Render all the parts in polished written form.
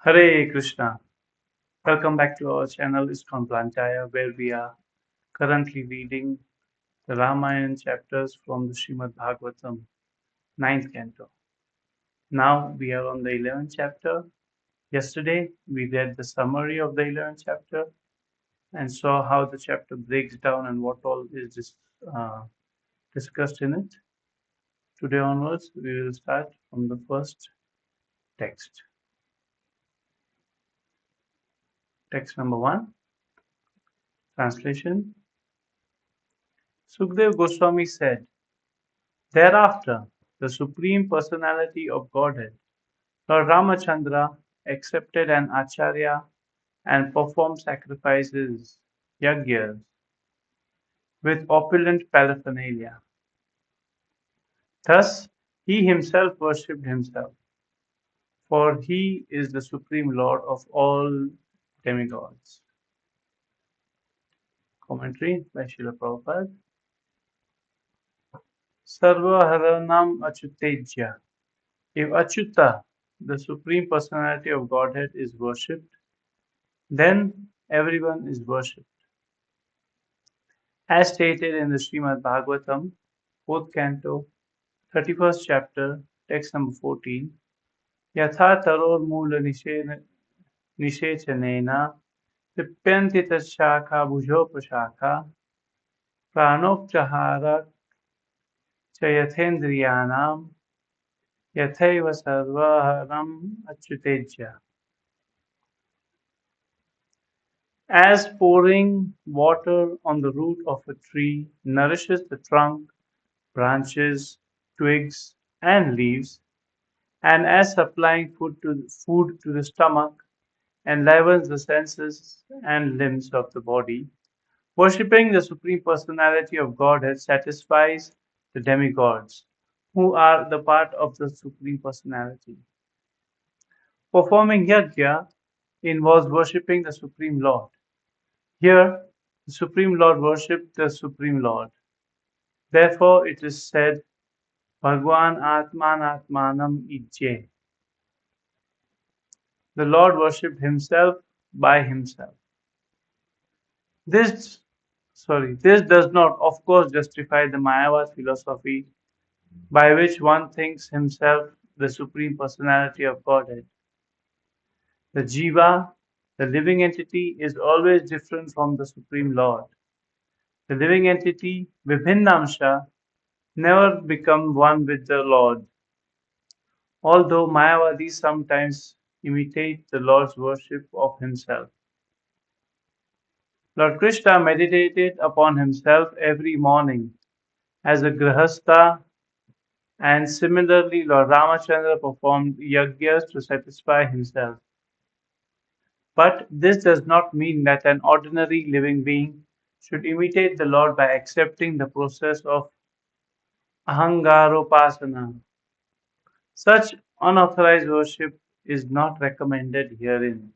Hare Krishna. Welcome back to our channel ISKCON Blantyre, where we are currently reading the Ramayana chapters from the SRIMAD BHAGAVATAM, ninth Canto. Now we are on the 11th chapter. Yesterday we read the summary of the 11th chapter and saw how the chapter breaks down and what all is uh, discussed in it. Today onwards we will start from the first text. Text number 1, translation. Sukdev Goswami said, thereafter, the Supreme Personality of Godhead, Lord Ramachandra, accepted an acharya and performed sacrifices, yajnas, with opulent paraphernalia. Thus, he himself worshipped himself, for he is the Supreme Lord of all demigods. Commentary by Srila Prabhupada. Sarva Haranam Achutejya. If Achyuta, the Supreme Personality of Godhead, is worshipped, then everyone is worshipped. As stated in the Srimad Bhagavatam, 4th Canto, 31st chapter, text number 14, Yatha taror mula nishechanena tripyanti tashakha bhujopashakha pranopchahara chayathendriyanam yathaiva sarvaharam achyutejya. As pouring water on the root of a tree nourishes the trunk, branches, twigs, and leaves, and as supplying food to the stomach enlivens the senses and limbs of the body, worshipping the Supreme Personality of Godhead satisfies the demigods, who are the part of the Supreme Personality. Performing yajna involves worshipping the Supreme Lord. Here, the Supreme Lord worshipped the Supreme Lord. Therefore, it is said, Bhagwan Atman Atmanam Ijje. The Lord worshipped himself by himself. This does not, of course, justify the Mayavad philosophy by which one thinks himself the Supreme Personality of Godhead. The Jiva, the living entity, is always different from the Supreme Lord. The living entity, Vibhinnamsha, never become one with the Lord. Although Mayavadis sometimes imitate the Lord's worship of himself. Lord Krishna meditated upon himself every morning as a grihastha, and similarly Lord Ramachandra performed yajnas to satisfy himself. But this does not mean that an ordinary living being should imitate the Lord by accepting the process of ahangaropasana. Such unauthorized worship is not recommended herein.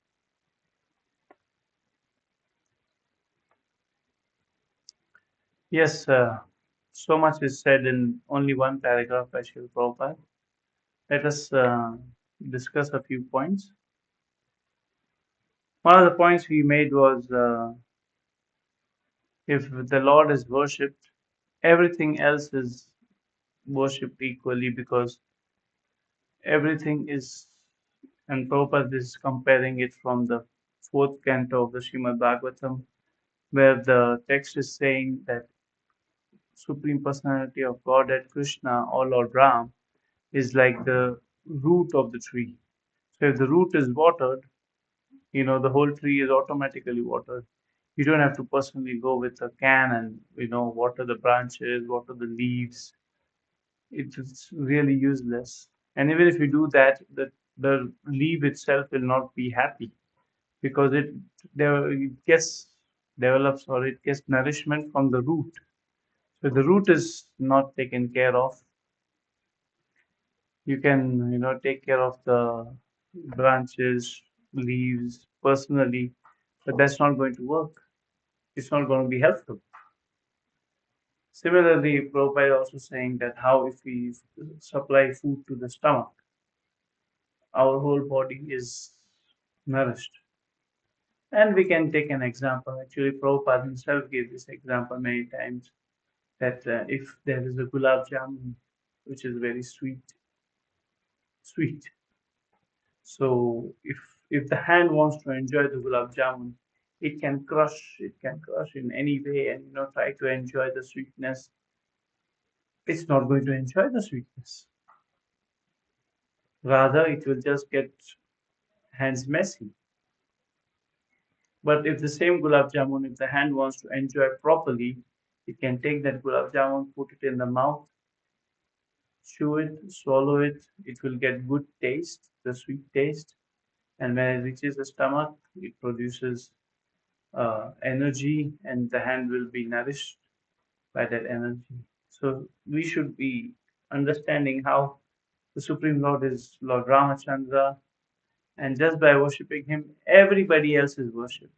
Yes, so much is said in only one paragraph by Srila Prabhupada. Let us discuss a few points. One of the points we made was if the Lord is worshipped, everything else is worshipped equally because everything is, and Prabhupada is comparing it from the 4th canto of the Srimad Bhagavatam, where the text is saying that Supreme Personality of Godhead Krishna or Lord Ram is like the root of the tree. So if the root is watered, the whole tree is automatically watered. You don't have to personally go with a can and water the branches, water the leaves. It's really useless. And even if you do that, the leaf itself will not be happy because it gets develops or it gets nourishment from the root. So if the root is not taken care of, you can take care of the branches, leaves personally, but that's not going to work. It's not going to be helpful. Similarly, Prabhupada also saying that how if we supply food to the stomach, our whole body is nourished. And we can take an example. Actually, Prabhupada himself gave this example many times that if there is a gulab jamun, which is very sweet. So if the hand wants to enjoy the gulab jamun, it can crush in any way and try to enjoy the sweetness. It's not going to enjoy the sweetness. Rather, it will just get hands messy. But if the same gulab jamun, if the hand wants to enjoy properly, it can take that gulab jamun, put it in the mouth, chew it, swallow it. It will get good taste, the sweet taste, and when it reaches the stomach, it produces energy, and the hand will be nourished by that energy. So we should be understanding how the Supreme Lord is Lord Ramachandra, and just by worshipping him, everybody else is worshipped.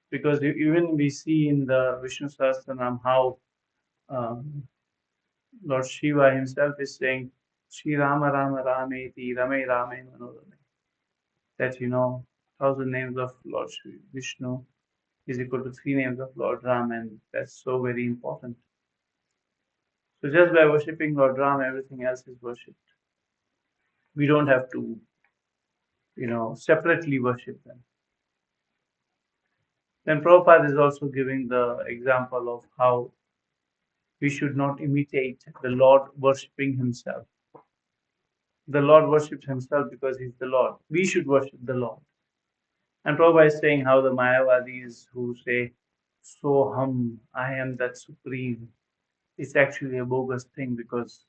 Because even we see in the Vishnu Sahasranam how um, Lord Shiva himself is saying, Shri Rama Rama Rameti Rame Rame Manorame. That 1,000 names of Lord Shri Vishnu is equal to 3 names of Lord Ram, and that's so very important. So just by worshipping Lord Ram, everything else is worshipped. We don't have to, separately worship them. Then Prabhupada is also giving the example of how we should not imitate the Lord worshipping himself. The Lord worships himself because he's the Lord. We should worship the Lord. And Prabhupada is saying how the Mayavadis who say, Soham, I am that Supreme, it's actually a bogus thing because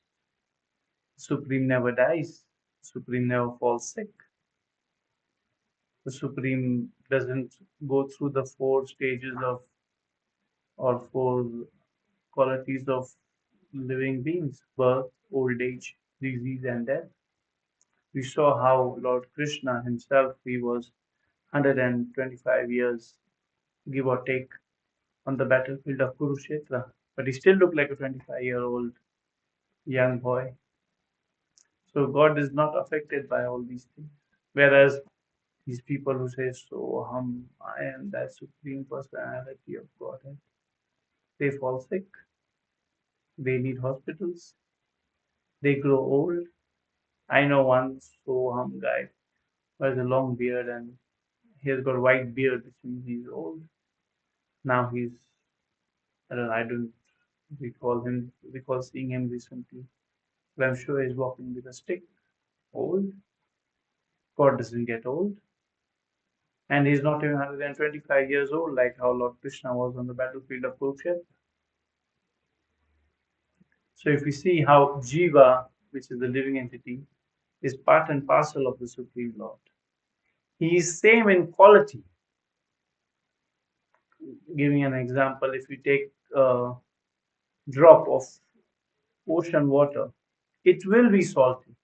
the Supreme never dies, the Supreme never falls sick. The Supreme doesn't go through the 4 stages of or 4 qualities of living beings: birth, old age, disease, and death. We saw how Lord Krishna himself, he was 125 years, give or take, on the battlefield of Kurukshetra, but he still looked like a 25-year-old young boy. So God is not affected by all these things. Whereas these people who say, So I am that supreme personality of Godhead, they fall sick, they need hospitals, they grow old. I know one Soham guy who has a long beard and he has got a white beard, which means he's old. Now I don't recall seeing him recently, but I'm sure he's walking with a stick. Old. God doesn't get old. And he's not even 125 years old, like how Lord Krishna was on the battlefield of Kurukshetra. So if we see how Jiva, which is the living entity, is part and parcel of the Supreme Lord. He is same in quality. Giving an example, if you take a drop of ocean water, it will be salty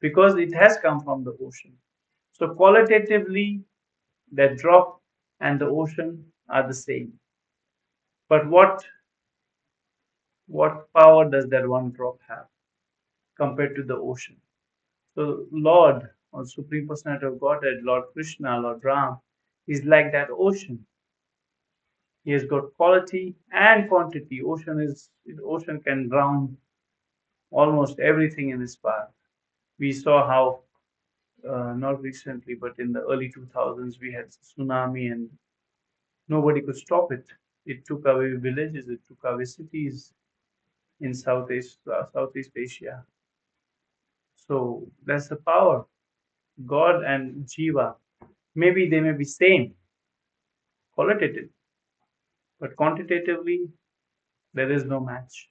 because it has come from the ocean. So qualitatively, that drop and the ocean are the same. But what power does that one drop have compared to the ocean? So Lord or Supreme Personality of Godhead, Lord Krishna, Lord Ram, is like that ocean. He has got quality and quantity. Ocean can drown almost everything in its path. We saw how not recently, but in the early 2000s, we had tsunami and nobody could stop it. It took away villages, it took away cities in Southeast Asia. So that's the power. God and Jiva, maybe they may be same qualitative, but quantitatively there is no match.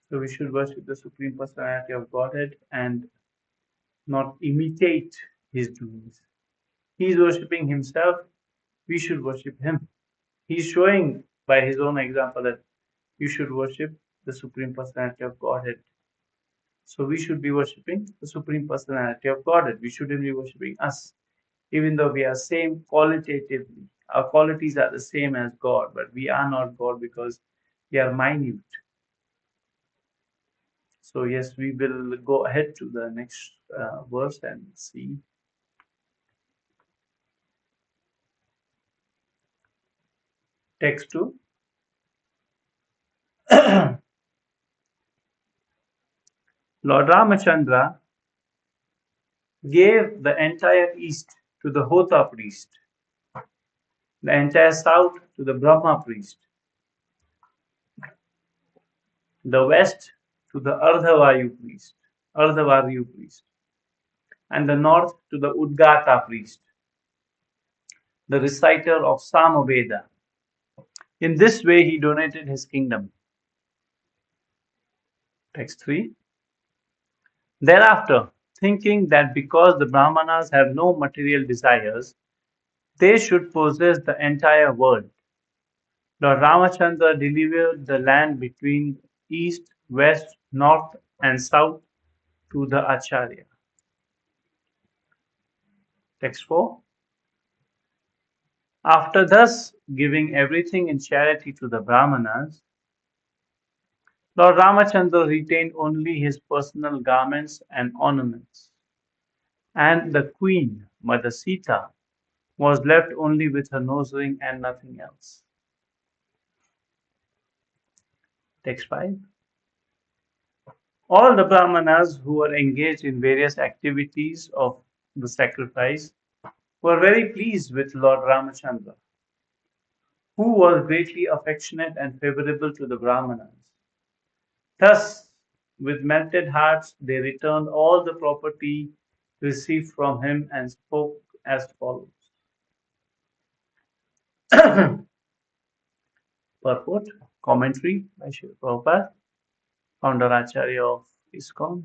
So we should worship the Supreme Personality of Godhead and not imitate his doings. He is worshipping himself, we should worship him. He's showing by his own example that you should worship the Supreme Personality of Godhead. So we should be worshipping the Supreme Personality of Godhead. We shouldn't be worshipping us, even though we are same qualitatively. Our qualities are the same as God, but we are not God because we are minute. So yes, we will go ahead to the next verse and see Text 2. Lord Ramachandra gave the entire east to the Hota priest, the entire south to the Brahma priest, the west to the Ardhavaryu priest, and the north to the Udgata priest, the reciter of Samaveda. In this way, he donated his kingdom. Text 3. Thereafter, thinking that because the Brahmanas have no material desires, they should possess the entire world, Lord Ramachandra delivered the land between east, west, north, and south to the Acharya. Text 4. After thus giving everything in charity to the Brahmanas, Lord Ramachandra retained only his personal garments and ornaments, and the queen, Mother Sita, was left only with her nose ring and nothing else. Text 5. All the Brahmanas who were engaged in various activities of the sacrifice were very pleased with Lord Ramachandra, who was greatly affectionate and favorable to the Brahmanas. Thus, with melted hearts, they returned all the property received from him and spoke as follows. Purport, commentary by Srila Prabhupada, founder Acharya of ISKCON.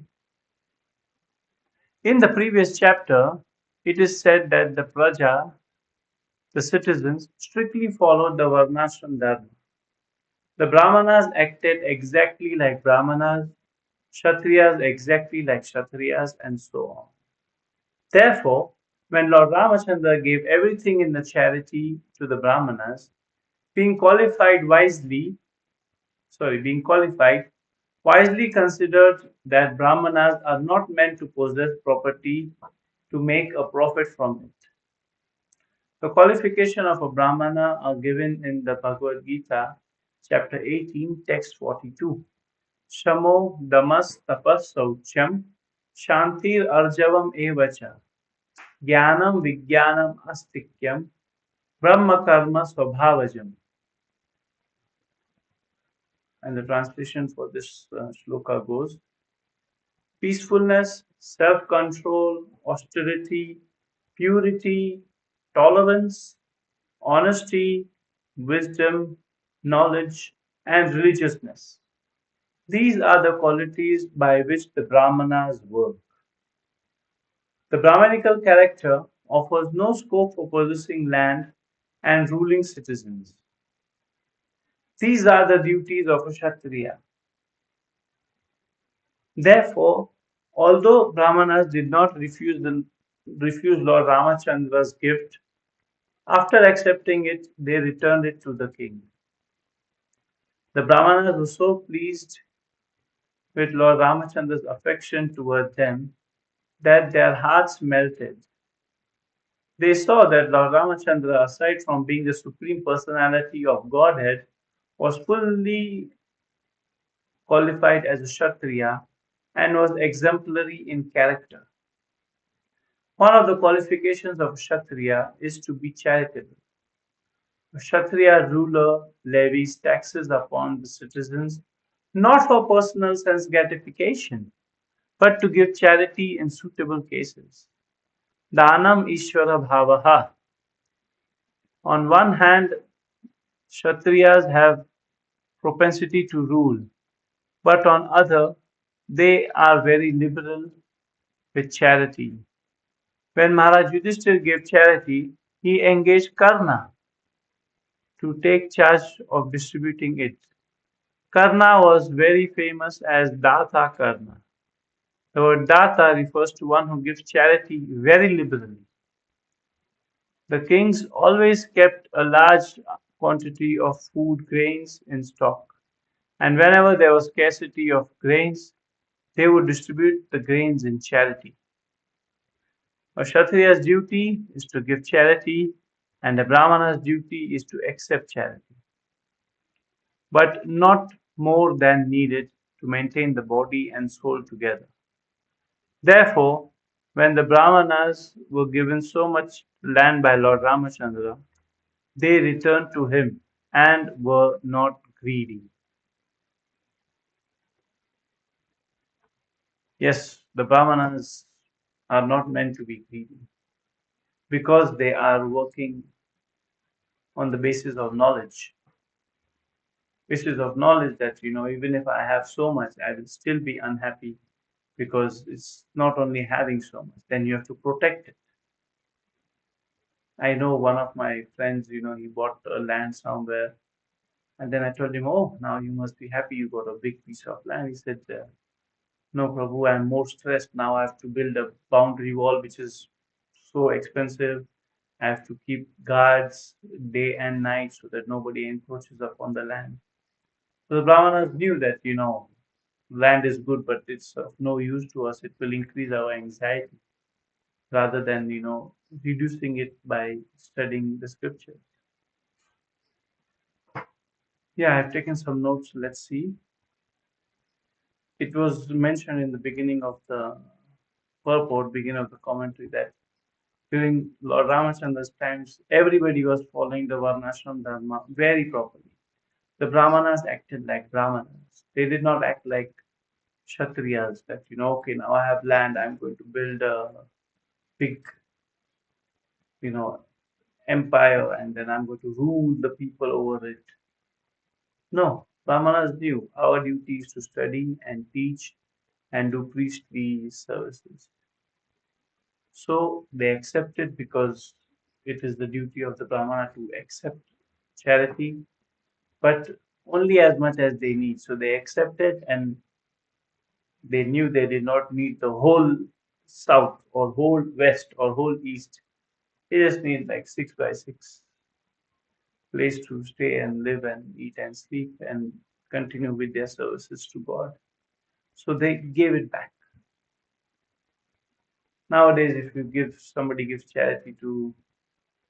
In the previous chapter, it is said that the Praja, the citizens, strictly followed the Varnashram Dharma. The Brahmanas acted exactly like Brahmanas, Kshatriyas exactly like Kshatriyas, and so on. Therefore, when Lord Ramachandra gave everything in the charity to the Brahmanas, being qualified, wisely considered that Brahmanas are not meant to possess property to make a profit from it. The qualification of a Brahmana are given in the Bhagavad Gita, chapter 18, text 42. Shamo damas tapas sauchyam shantir arjavam evacha jnanam vijnanam astikyam brahma karma swabhavajam. And the translation for this shloka goes: peacefulness, self-control, austerity, purity, tolerance, honesty, wisdom, knowledge, and religiousness. These are the qualities by which the Brahmanas work. The Brahmanical character offers no scope for possessing land and ruling citizens. These are the duties of a Kshatriya. Therefore, although Brahmanas did not refuse Lord Ramachandra's gift, after accepting it, they returned it to the king. The Brahmanas were so pleased with Lord Ramachandra's affection toward them that their hearts melted. They saw that Lord Ramachandra, aside from being the Supreme Personality of Godhead, was fully qualified as a Kshatriya and was exemplary in character. One of the qualifications of a Kshatriya is to be charitable. A Kshatriya ruler levies taxes upon the citizens not for personal sense gratification, but to give charity in suitable cases. Danam Ishvara Bhavaha. On one hand, Kshatriyas have propensity to rule, but on other, they are very liberal with charity. When Maharaj Yudhishthir gave charity, he engaged Karna to take charge of distributing it. Karna was very famous as Data Karna. The word Data refers to one who gives charity very liberally. The kings always kept a large quantity of food grains in stock, and whenever there was scarcity of grains, they would distribute the grains in charity. A Kshatriya's duty is to give charity, and a Brahmana's duty is to accept charity. but not more than needed to maintain the body and soul together. Therefore, when the Brahmanas were given so much land by Lord Ramachandra, they returned to him and were not greedy. Yes, the Brahmanas are not meant to be greedy because they are working on the basis of knowledge that, even if I have so much, I will still be unhappy because it's not only having so much, then you have to protect it. I know one of my friends, he bought a land somewhere, and then I told him, "Oh, now you must be happy you got a big piece of land." He said, "No, Prabhu, I'm more stressed now. I have to build a boundary wall, which is so expensive. I have to keep guards day and night so that nobody encroaches upon the land." So the Brahmanas knew that, land is good, but it's of no use to us. It will increase our anxiety rather than, reducing it by studying the scripture. Yeah, I've taken some notes. Let's see. It was mentioned in the beginning of the purport, beginning of the commentary, that during Lord Ramachandra's times, everybody was following the Varnashram Dharma very properly. The Brahmanas acted like Brahmanas. They did not act like Kshatriyas, that, okay, now I have land, I'm going to build a big, you know, empire, and then I'm going to rule the people over it. No, Brahmanas knew our duty is to study and teach and do priestly services. So they accepted because it is the duty of the Brahmana to accept charity, but only as much as they need. So they accepted, and they knew they did not need the whole south or whole west or whole east. They just need like 6 by 6 place to stay and live and eat and sleep and continue with their services to God. So they gave it back. Nowadays, if you give somebody gives charity to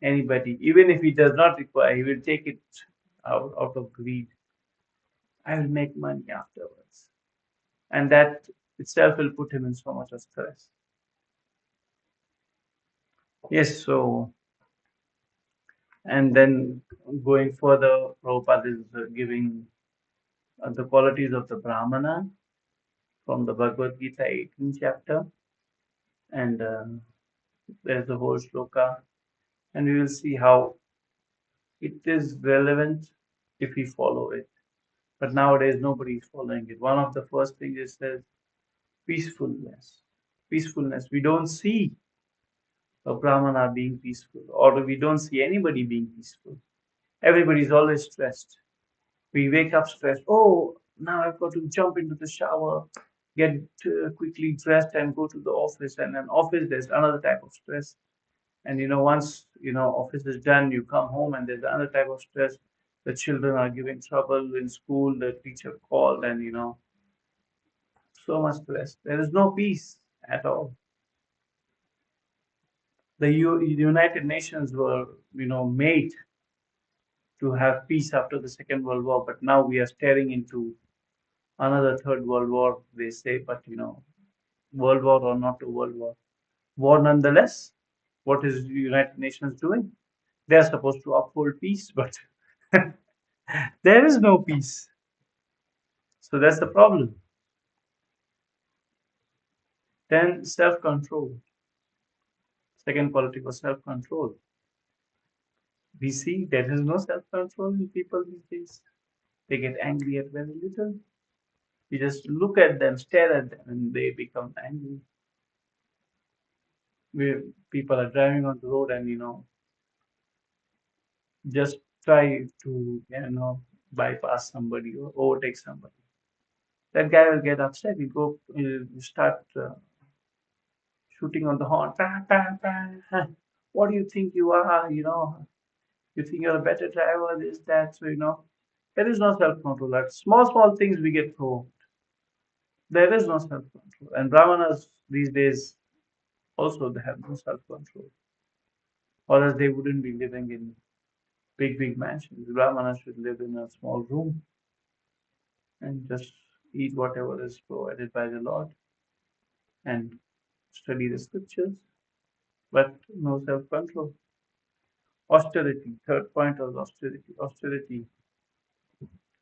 anybody, even if he does not require, he will take it out of greed. I will make money afterwards. And that itself will put him in so much of stress. Yes, so, and then going further, Prabhupada is giving the qualities of the Brahmana from the Bhagavad Gita 18th chapter. And there's the whole shloka. And we will see how it is relevant if we follow it. But nowadays, nobody is following it. One of the first things it says peacefulness. Peacefulness. We don't see a Brahmana being peaceful, or we don't see anybody being peaceful. Everybody is always stressed. We wake up stressed. Oh, now I've got to jump into the shower, get quickly dressed, and go to the office. And in office, there's another type of stress. And once office is done, you come home, and there's another type of stress. The children are giving trouble in school. The teacher called, and so much stress. There is no peace at all. The United Nations were, made to have peace after the Second World War, but now we are staring into another Third World War. They say, but World War or not a World War, war nonetheless. What is the United Nations doing? They are supposed to uphold peace, but there is no peace. So that's the problem. Then self-control. Second quality was self-control. We see there is no self-control in people these days. They get angry at very little. You just look at them, stare at them, and they become angry. People are driving on the road and just try to bypass somebody or overtake somebody. That guy will get upset. You start shooting on the horn. Bah, bah, bah. What do you think you are? You think you're a better driver, this, that. So, there is no self-control. At small things we get provoked. There is no self-control. And Brahmanas these days also they have no self-control. Or else they wouldn't be living in big mansions. Brahmanas should live in a small room and just eat whatever is provided by the Lord and study the scriptures, but no self-control. Austerity. Third point was austerity. Austerity.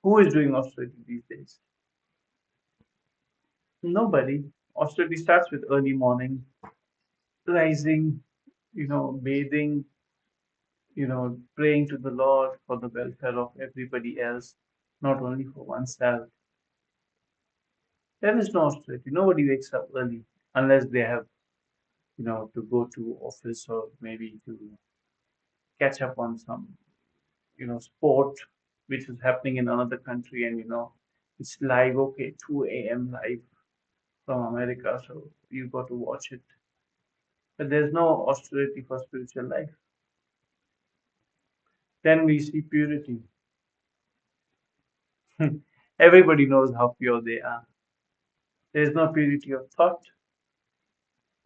Who is doing austerity these days? Nobody. Austerity starts with early morning, rising, bathing, praying to the Lord for the welfare of everybody else, not only for oneself. There is no austerity. Nobody wakes up early unless they have, to go to office or maybe to catch up on some, sport which is happening in another country and, it's live, okay, 2 a.m. live from America, so you got to watch it. But there's no austerity for spiritual life. Then we see purity. Everybody knows how pure they are. There is no purity of thought.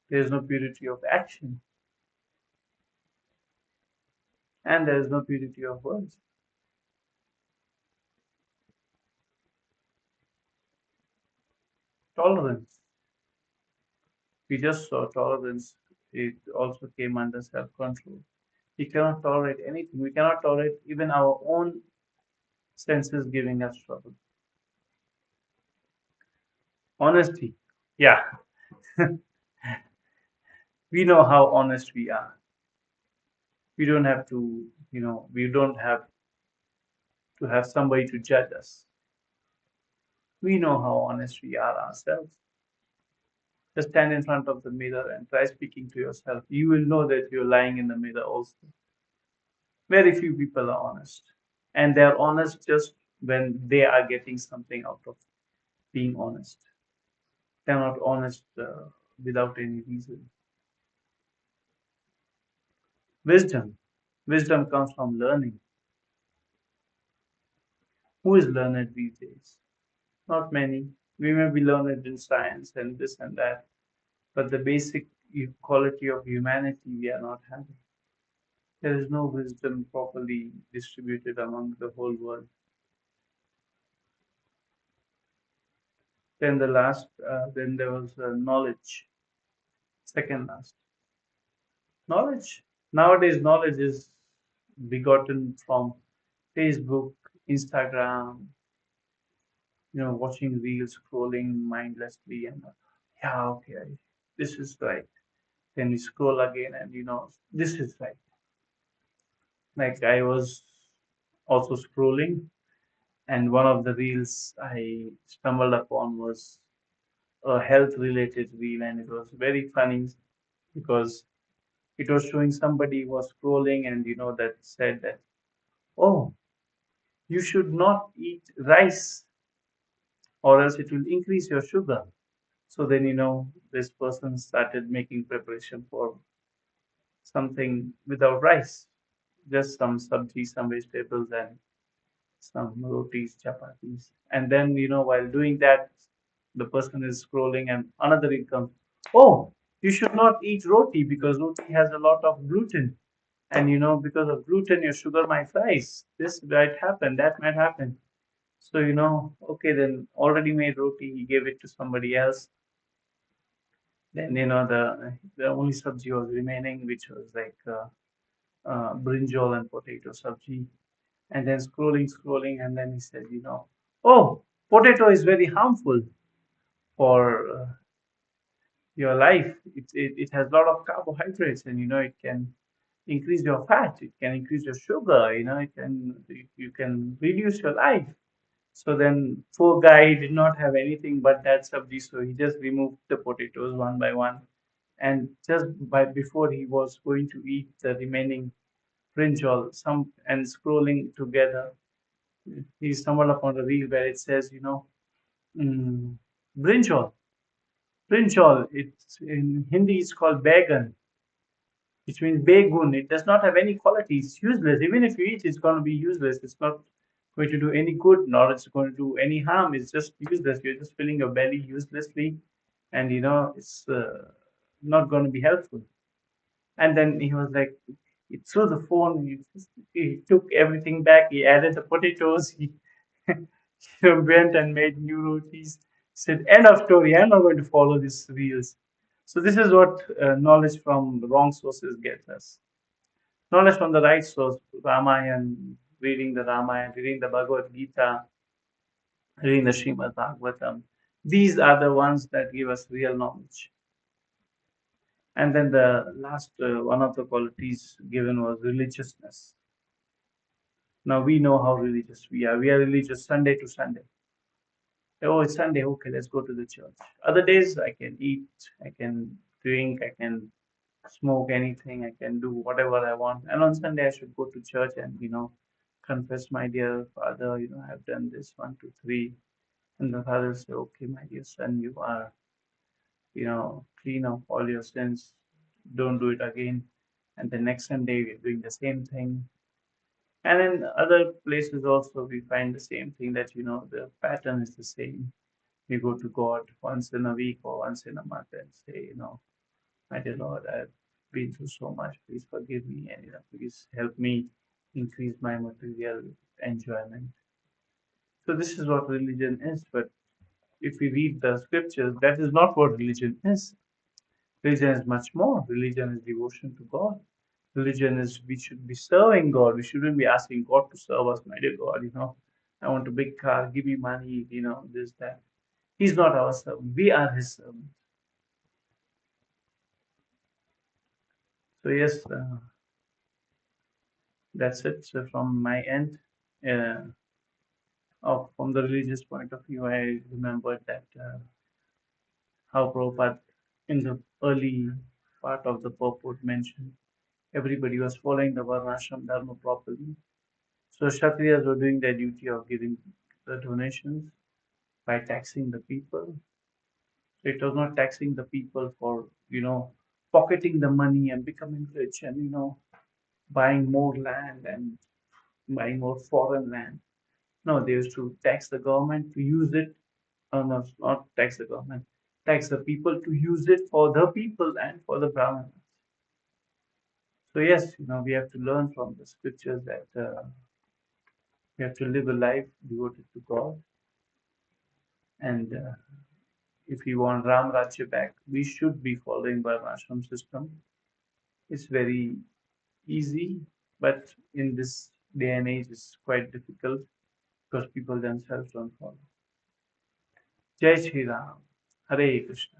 There is no purity of action. And there is no purity of words. Tolerance. We just saw tolerance. It also came under self-control. We cannot tolerate anything. We cannot tolerate even our own senses giving us trouble. Honesty. Yeah, we know how honest we are. We don't have to, we don't have to have somebody to judge us. We know how honest we are ourselves. Just stand in front of the mirror and try speaking to yourself. You will know that you're lying in the mirror also. Very few people are honest. And they're honest just when they are getting something out of being honest. They're not honest without any reason. Wisdom. Wisdom comes from learning. Who is learned these days? Not many. We may be learned in science and this and that, but the basic quality of humanity we are not having. There is no wisdom properly distributed among the whole world. Then there was knowledge. Second last, knowledge. Nowadays, knowledge is begotten from Facebook, Instagram, watching reels, scrolling mindlessly, and yeah, okay, this is right. Then you scroll again, and this is right. Like I was also scrolling, and one of the reels I stumbled upon was a health-related reel, and it was very funny because it was showing somebody was scrolling, and that said that, oh, you should not eat rice or else it will increase your sugar. So then, this person started making preparation for something without rice, just some sabji, some vegetables, and some rotis, chapatis. And then, while doing that, the person is scrolling and another income. Oh, you should not eat roti because roti has a lot of gluten. And, because of gluten, your sugar might rise. This might happen, that might happen. So, okay, then already made roti, he gave it to somebody else. Then, the only sabji was remaining, which was like brinjal and potato sabji. And then scrolling, and then he said, oh, potato is very harmful for your life. It has a lot of carbohydrates, and it can increase your fat. It can increase your sugar. You can reduce your life. So then, poor guy did not have anything but that sabji, so he just removed the potatoes one by one, and just by before he was going to eat the remaining brinjal, some and scrolling together, he stumbled upon a reel where it says, mm, brinjal, brinjal. It's in Hindi. It's called bagan, which means begun. It does not have any quality. It's useless. Even if you eat, it's going to be useless. It's not going to do any good, nor it's going to do any harm. It's just useless. You're just filling your belly uselessly, and it's not going to be helpful. And then he was like, he threw the phone. He took everything back. He added the potatoes. He went and made new rotis. Said, end of story. I'm not going to follow these reels. So this is what knowledge from the wrong sources gets us. Knowledge from the right source, Ramayana, reading the Ramayana, reading the Bhagavad Gita, reading the Srimad Bhagavatam. These are the ones that give us real knowledge. And then the last one of the qualities given was religiousness. Now we know how religious we are. We are religious Sunday to Sunday. Oh, it's Sunday. Okay, let's go to the church. Other days, I can eat, I can drink, I can smoke anything, I can do whatever I want. And on Sunday, I should go to church and, confess, my dear father, I've done this, one, two, three. And the father say, okay, my dear son, you are, clean of all your sins. Don't do it again. And the next Sunday, we're doing the same thing. And in other places also, we find the same thing that, the pattern is the same. We go to God once in a week or once in a month and say, my dear Lord, I've been through so much. Please forgive me and please help me increase my material enjoyment. So this is what religion is. But if we read the scriptures, that is not what religion is. Religion is much more. Religion is devotion to God. Religion is we should be serving God. We shouldn't be asking God to serve us, my dear God. I want a big car. Give me money. This that. He's not our servant. We are His servant. So yes, that's it. So from my end, from the religious point of view, I remembered that how Prabhupada in the early part of the purport mentioned everybody was following the Varnashram Dharma properly. So Kshatriyas were doing their duty of giving the donations by taxing the people. So it was not taxing the people for, pocketing the money and becoming rich and, buying more land and buying more foreign land. No, they used to tax the government to use it. No, not tax the government, tax the people to use it for the people and for the Brahmanas. So yes, we have to learn from the scriptures that we have to live a life devoted to God. And if we want Ram Rajya back, we should be following Varnashram system. It's very easy, but in this day and age, it's quite difficult because people themselves don't follow. Jai Shri Ram. Hare Krishna.